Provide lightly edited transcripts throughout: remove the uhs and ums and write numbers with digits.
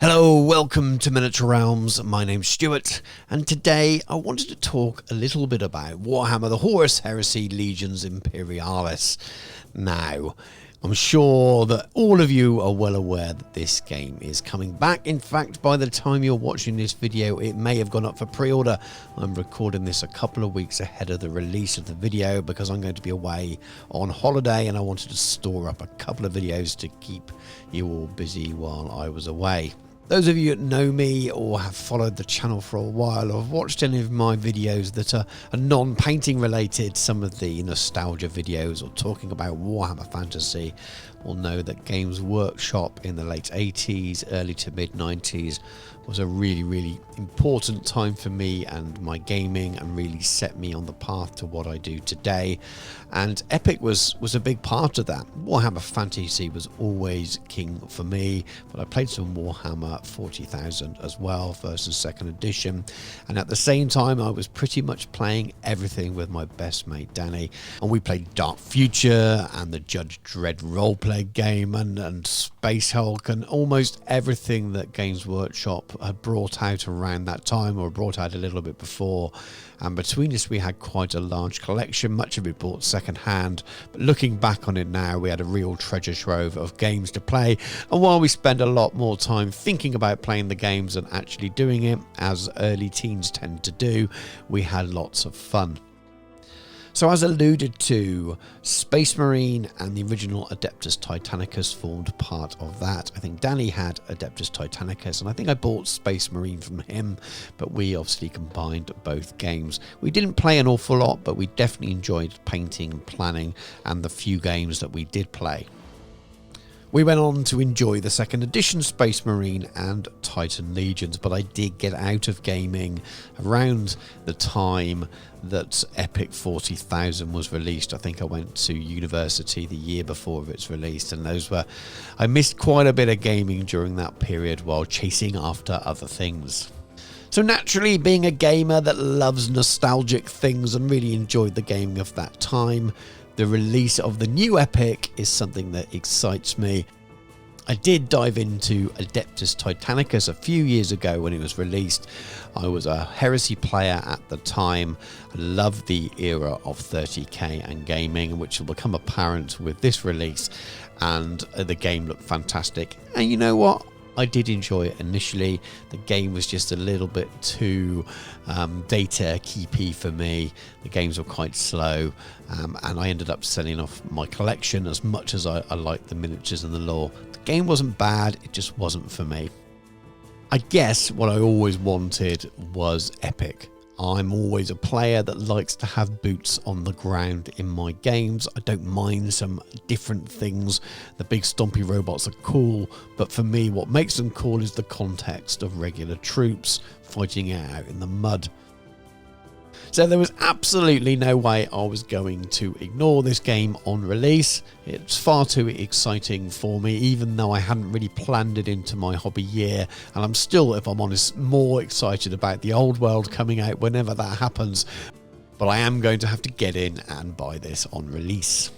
Hello, welcome to Miniature Realms. My name's Stuart, and today I wanted to talk a little bit about Warhammer the Horus Heresy Legions Imperialis. Now, I'm sure that all of you are well aware that this game is coming back. In fact, by the time you're watching this video, it may have gone up for pre-order. I'm recording this a couple of weeks ahead of the release of the video because I'm going to be away on holiday and I wanted to store up a couple of videos to keep you all busy while I was away. Those of you that know me or have followed the channel for a while or have watched any of my videos that are non-painting related, some of the nostalgia videos or talking about Warhammer Fantasy, will know that Games Workshop in the late 80s, early to mid 90s was a really important time for me and my gaming, and really set me on the path to what I do today. And Epic was a big part of that. Warhammer Fantasy was always king for me, but I played some Warhammer 40,000 as well, first and second edition, and at the same time I was pretty much playing everything with my best mate Danny, and we played Dark Future and the Judge Dredd roleplay game and Space Hulk and almost everything that Games Workshop had brought out around that time, or brought out a little bit before. And between us we had quite a large collection, much of it bought second hand, but looking back on it now, we had a real treasure trove of games to play. And while we spend a lot more time thinking about playing the games than actually doing it, as early teens tend to do, we had lots of fun. So as alluded to, Space Marine and the original Adeptus Titanicus formed part of that. I think Danny had Adeptus Titanicus and I think I bought Space Marine from him, but we obviously combined both games. We didn't play an awful lot, but we definitely enjoyed painting and planning and the few games that we did play. We went on to enjoy the second edition Space Marine and Titan Legions, but I did get out of gaming around the time that Epic 40,000 was released. I think I went to university the year before its release, and I missed quite a bit of gaming during that period while chasing after other things. So naturally, being a gamer that loves nostalgic things and really enjoyed the gaming of that time, the release of the new Epic is something that excites me. I did dive into Adeptus Titanicus a few years ago when it was released. I was a Heresy player at the time. I loved the era of 30k and gaming, which will become apparent with this release, and the game looked fantastic. And you know what? I did enjoy it initially. The game was just a little bit too data keepy for me. The games were quite slow, and I ended up selling off my collection as much as I liked the miniatures and the lore. The game wasn't bad, it just wasn't for me. I guess what I always wanted was Epic. I'm always a player that likes to have boots on the ground in my games. I don't mind some different things. The big stompy robots are cool, but for me what makes them cool is the context of regular troops fighting it out in the mud. So there was absolutely no way I was going to ignore this game on release. It's far too exciting for me, even though I hadn't really planned it into my hobby year. And I'm still, if I'm honest, more excited about the old world coming out whenever that happens. But I am going to have to get in and buy this on release.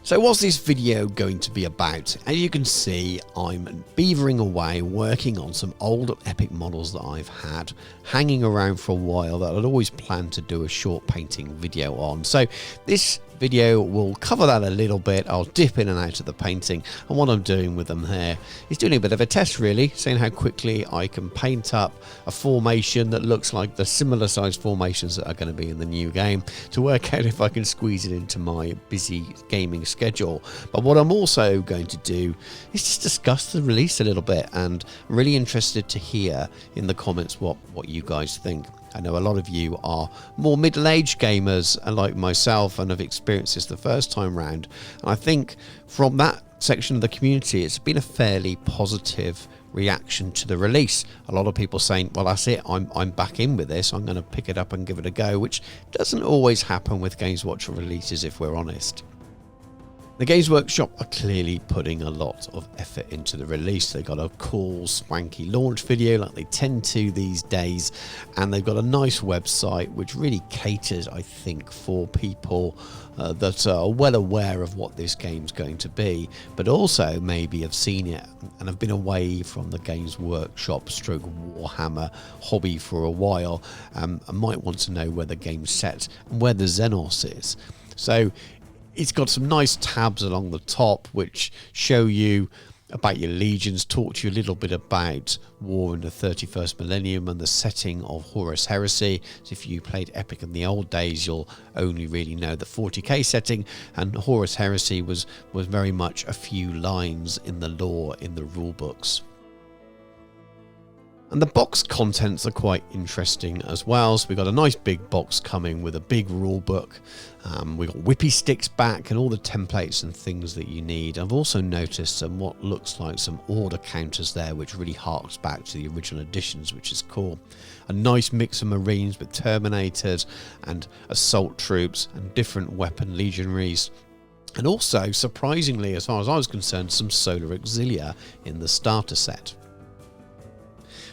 So what's this video going to be about? As you can see, I'm beavering away working on some old Epic models that I've had hanging around for a while that I'd always planned to do a short painting video on. So this video will cover that a little bit. I'll dip in and out of the painting, and what I'm doing with them here is doing a bit of a test, really, seeing how quickly I can paint up a formation that looks like the similar size formations that are going to be in the new game, to work out if I can squeeze it into my busy gaming schedule. But what I'm also going to do is just discuss the release a little bit, and I'm really interested to hear in the comments what you guys think. I know a lot of you are more middle-aged gamers like myself and have experienced this the first time round. And I think from that section of the community, it's been a fairly positive reaction to the release. A lot of people saying, well, that's it, I'm back in with this, I'm going to pick it up and give it a go, which doesn't always happen with Games Workshop releases, if we're honest. The Games Workshop are clearly putting a lot of effort into the release. They got a cool, swanky launch video like they tend to these days, and they've got a nice website which really caters, I think, for people that are well aware of what this game's going to be, but also maybe have seen it and have been away from the Games Workshop stroke Warhammer hobby for a while, and might want to know where the game's set and where the Xenos is. So it's got some nice tabs along the top which show you about your legions, talk to you a little bit about war in the 31st millennium and the setting of Horus Heresy. So if you played Epic in the old days, you'll only really know the 40k setting, and Horus Heresy was very much a few lines in the lore in the rule books. And the box contents are quite interesting as well. So we've got a nice big box coming with a big rule book. We've got whippy sticks back and all the templates and things that you need. I've also noticed some what looks like some order counters there, which really harks back to the original editions, which is cool. A nice mix of Marines with Terminators and assault troops and different weapon legionaries. And also, surprisingly, as far as I was concerned, some Solar Auxilia in the starter set.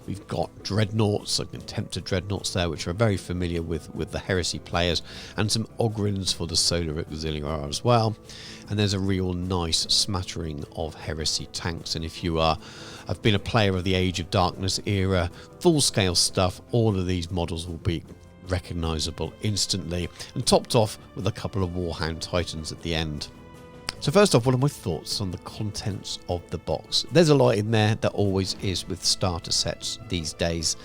We've got dreadnoughts, like Contemptor dreadnoughts there, which are very familiar with the Heresy players, and some Ogrins for the Solar Auxilia as well. And there's a real nice smattering of Heresy tanks. And if you have been a player of the Age of Darkness era, full-scale stuff, all of these models will be recognisable instantly, and topped off with a couple of Warhound Titans at the end. So first off, what are my thoughts on the contents of the box? There's a lot in there, that always is with starter sets these days.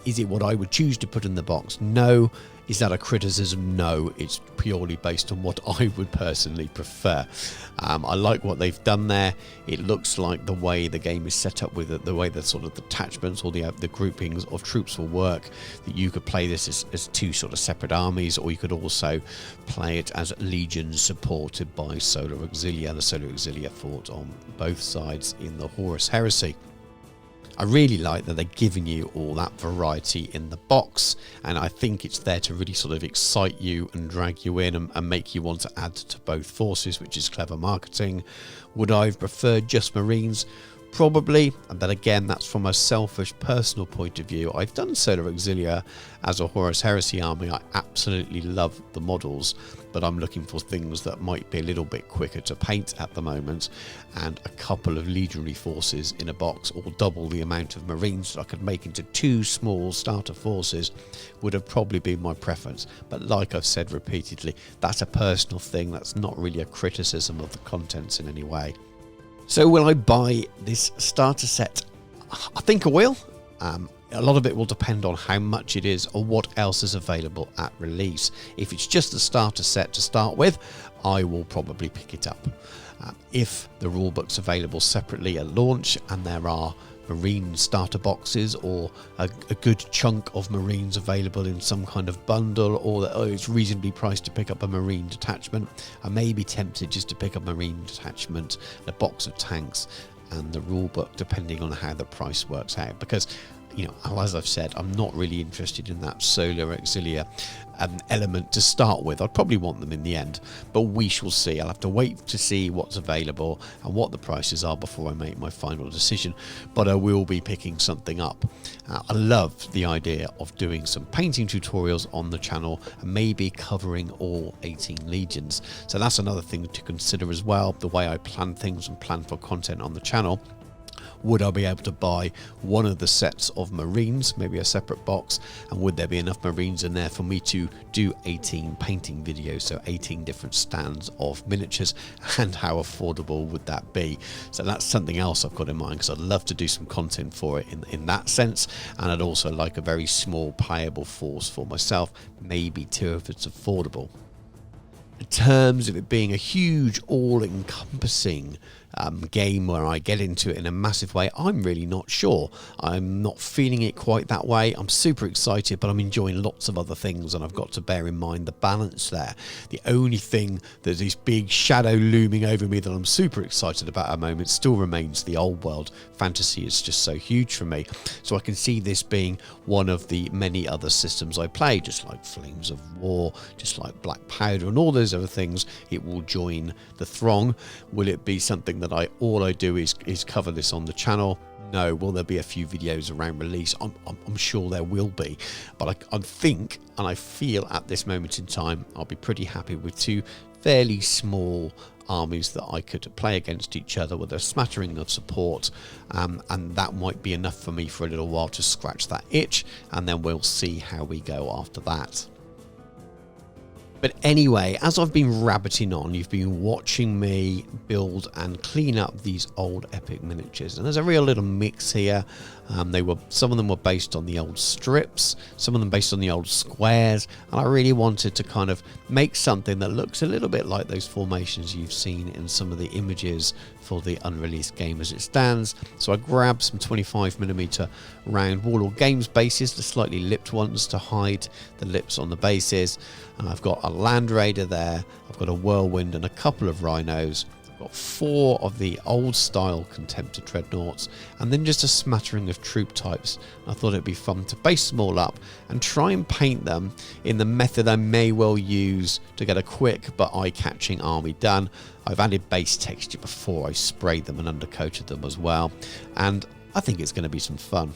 Is it what I would choose to put in the box? No. Is that a criticism? No. It's purely based on what I would personally prefer. I like what they've done there. It looks like the way the game is set up with it, the way the sort of detachments or the groupings of troops will work, that you could play this as two sort of separate armies, or you could also play it as legions supported by Solar Auxilia. The Solar Auxilia fought on both sides in the Horus Heresy. I really like that they're giving you all that variety in the box, and I think it's there to really sort of excite you and drag you in and make you want to add to both forces, which is clever marketing. Would I have preferred just Marines? Probably, but again, that's from a selfish personal point of view. I've done Solar Auxilia as a Horus Heresy army. I absolutely love the models, but I'm looking for things that might be a little bit quicker to paint at the moment, and a couple of legionary forces in a box, or double the amount of Marines that I could make into two small starter forces, would have probably been my preference. But like I've said repeatedly, that's a personal thing. That's not really a criticism of the contents in any way. So will I buy this starter set? I think I will. A lot of it will depend on how much it is or what else is available at release. If it's just the starter set to start with, I will probably pick it up. If the rulebook's available separately at launch and there are Marine starter boxes, or a good chunk of Marines available in some kind of bundle, or it's reasonably priced to pick up a Marine detachment, I may be tempted just to pick up a Marine detachment, a box of tanks and the rulebook, depending on how the price works out, because, you know, as I've said, I'm not really interested in that Solar Auxilia element to start with. I'd probably want them in the end, but we shall see. I'll have to wait to see what's available and what the prices are before I make my final decision, but I will be picking something up. I love the idea of doing some painting tutorials on the channel and maybe covering all 18 legions. So that's another thing to consider as well, the way I plan things and plan for content on the channel. Would I be able to buy one of the sets of Marines, maybe a separate box, and would there be enough Marines in there for me to do 18 painting videos, so 18 different stands of miniatures, and how affordable would that be? So that's something else I've got in mind, because I'd love to do some content for it in that sense, and I'd also like a very small playable force for myself, maybe two if it's affordable. In terms of it being a huge all-encompassing game where I get into it in a massive way, I'm really not sure. I'm not feeling it quite that way. I'm super excited, but I'm enjoying lots of other things, and I've got to bear in mind the balance there. The only thing that is big shadow looming over me that I'm super excited about at the moment still remains the old world. Fantasy is just so huge for me, so I can see this being one of the many other systems I play, just like Flames of War, just like Black Powder and all those other things. It will join the throng. Will it be something that all I do is cover this on the channel? No. Will there be a few videos around release? I'm sure there will be, but I think and I feel at this moment in time I'll be pretty happy with two fairly small armies that I could play against each other with a smattering of support, and that might be enough for me for a little while to scratch that itch, and then we'll see how we go after that. But anyway, as I've been rabbiting on, you've been watching me build and clean up these old epic miniatures, and there's a real little mix here. Some of them were based on the old strips, some of them based on the old squares, and I really wanted to kind of make something that looks a little bit like those formations you've seen in some of the images for the unreleased game as it stands. So I grabbed some 25mm round Warlord Games bases, the slightly lipped ones to hide the lips on the bases, and I've got a Land Raider there, I've got a Whirlwind and a couple of Rhinos. I've got 4 of the old style Contemptor Dreadnoughts, and then just a smattering of troop types. I thought it'd be fun to base them all up and try and paint them in the method I may well use to get a quick but eye-catching army done. I've added base texture before I sprayed them and undercoated them as well, and I think it's going to be some fun.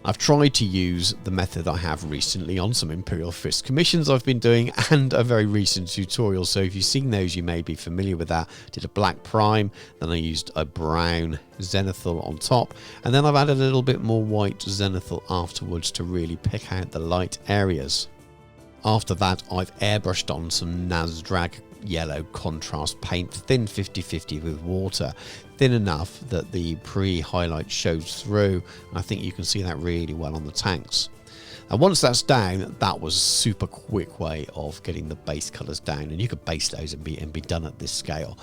I've tried to use the method I have recently on some Imperial Fist commissions I've been doing and a very recent tutorial, so if you've seen those you may be familiar with that. Did a black prime, then I used a brown zenithal on top, and then I've added a little bit more white zenithal afterwards to really pick out the light areas. After that I've airbrushed on some Nazdrag yellow contrast paint, thin 50-50 with water, thin enough that the pre-highlight shows through, and I think you can see that really well on the tanks. And once that's down, that was a super quick way of getting the base colours down, and you could base those and be done at this scale.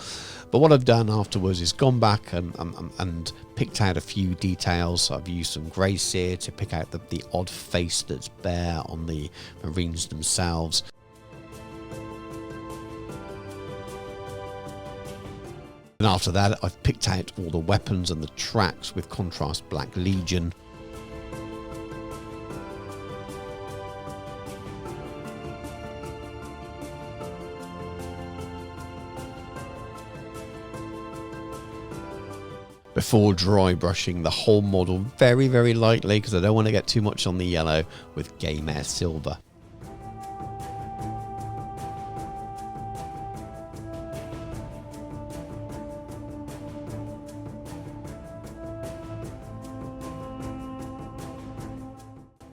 But what I've done afterwards is gone back and picked out a few details. I've used some grey sear to pick out the odd face that's bare on the Marines themselves. And after that, I've picked out all the weapons and the tracks with contrast black Legion. Before dry brushing the whole model very, very lightly, because I don't want to get too much on the yellow, with Game Air Silver.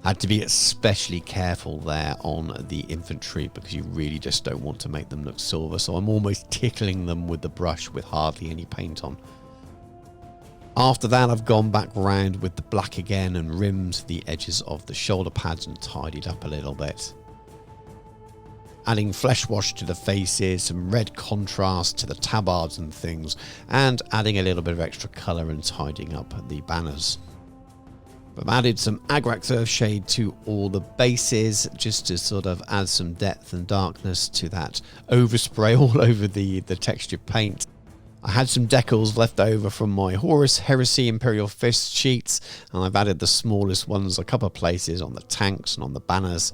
Had to be especially careful there on the infantry because you really just don't want to make them look silver, so I'm almost tickling them with the brush with hardly any paint on. After that I've gone back round with the black again and rimmed the edges of the shoulder pads and tidied up a little bit. Adding flesh wash to the faces, some red contrast to the tabards and things, and adding a little bit of extra colour and tidying up the banners. I've added some Agrax Earthshade to all the bases just to sort of add some depth and darkness to that overspray all over the textured paint. I had some decals left over from my Horus Heresy Imperial Fist sheets, and I've added the smallest ones a couple of places on the tanks and on the banners.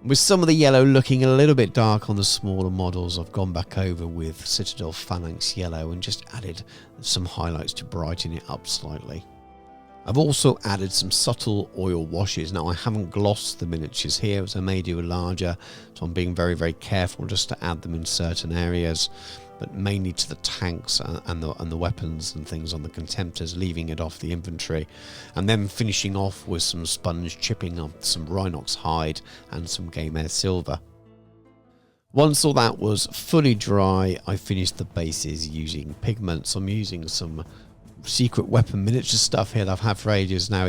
With some of the yellow looking a little bit dark on the smaller models, I've gone back over with Citadel Phalanx yellow and just added some highlights to brighten it up slightly. I've also added some subtle oil washes. Now I haven't glossed the miniatures here as I may do larger, so I'm being very, very careful just to add them in certain areas, but mainly to the tanks and the weapons and things on the Contemptors, leaving it off the infantry, and then finishing off with some sponge chipping on some Rhinox hide and some Game Air Silver. Once all that was fully dry, I finished the bases using pigments. I'm using some secret weapon miniature stuff here that I've had for ages now.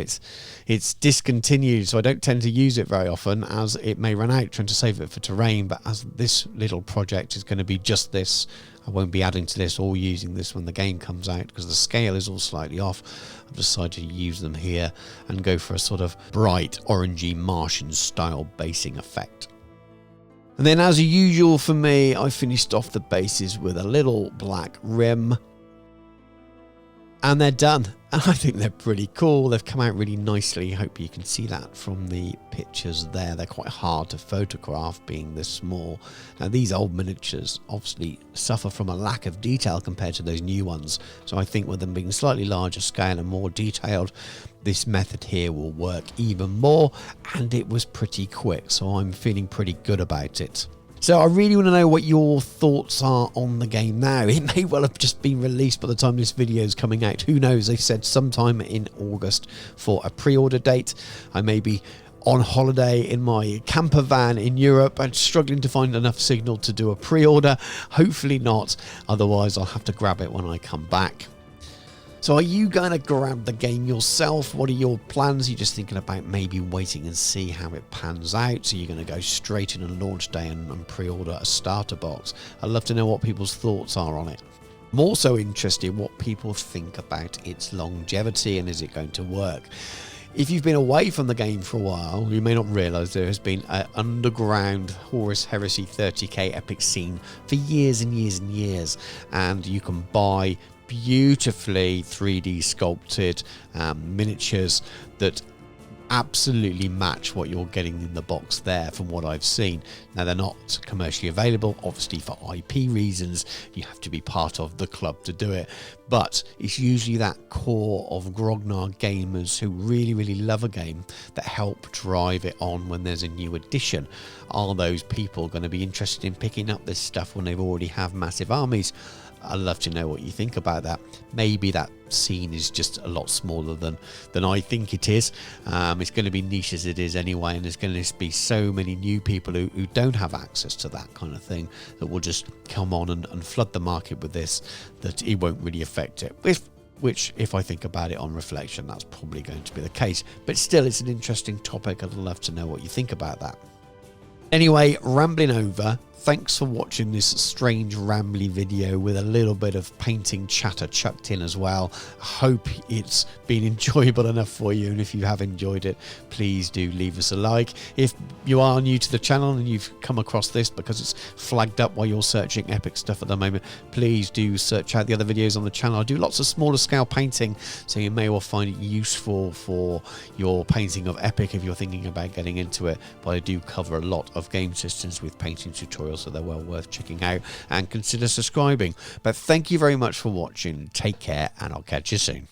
It's discontinued, so I don't tend to use it very often, as it may run out, trying to save it for terrain. But as this little project is going to be just this, I won't be adding to this or using this when the game comes out, because the scale is all slightly off. I've decided to use them here and go for a sort of bright orangey Martian style basing effect. And then, as usual for me, I finished off the bases with a little black rim. And they're done. And I think they're pretty cool. They've come out really nicely. Hope you can see that from the pictures there. They're quite hard to photograph being this small. Now, these old miniatures obviously suffer from a lack of detail compared to those new ones. So I think with them being slightly larger scale and more detailed, this method here will work even more. And it was pretty quick, so I'm feeling pretty good about it. So I really want to know what your thoughts are on the game now. It may well have just been released by the time this video is coming out. Who knows? They said sometime in August for a pre-order date. I may be on holiday in my camper van in Europe and struggling to find enough signal to do a pre-order. Hopefully not. Otherwise, I'll have to grab it when I come back. So are you going to grab the game yourself? What are your plans? Are you just thinking about maybe waiting and see how it pans out? So you're going to go straight in on launch day and pre-order a starter box? I'd love to know what people's thoughts are on it. I'm also interested what people think about its longevity and is it going to work? If you've been away from the game for a while, you may not realise there has been an underground Horus Heresy 30k epic scene for years and years and years, and you can buy beautifully 3D sculpted miniatures that absolutely match what you're getting in the box there from what I've seen. Now, they're not commercially available, obviously for IP reasons. You have to be part of the club to do it, but it's usually that core of Grognard gamers who really love a game that help drive it on when there's a new edition. Are those people going to be interested in picking up this stuff when they've already have massive armies? I'd love to know what you think about that. Maybe that scene is just a lot smaller than I think it is. It's going to be niche as it is anyway, and there's going to be so many new people who don't have access to that kind of thing that will just come on and flood the market with this, that it won't really affect it. Which, if I think about it on reflection, that's probably going to be the case. But still, it's an interesting topic. I'd love to know what you think about that. Anyway, rambling over. Thanks for watching this strange rambly video with a little bit of painting chatter chucked in as well. I hope it's been enjoyable enough for you, and if you have enjoyed it, please do leave us a like. If you are new to the channel and you've come across this because it's flagged up while you're searching epic stuff at the moment, please do search out the other videos on the channel. I do lots of smaller scale painting, so you may well find it useful for your painting of epic if you're thinking about getting into it. But I do cover a lot of game systems with painting tutorials, so they're well worth checking out, and consider subscribing. But thank you very much for watching. Take care, and I'll catch you soon.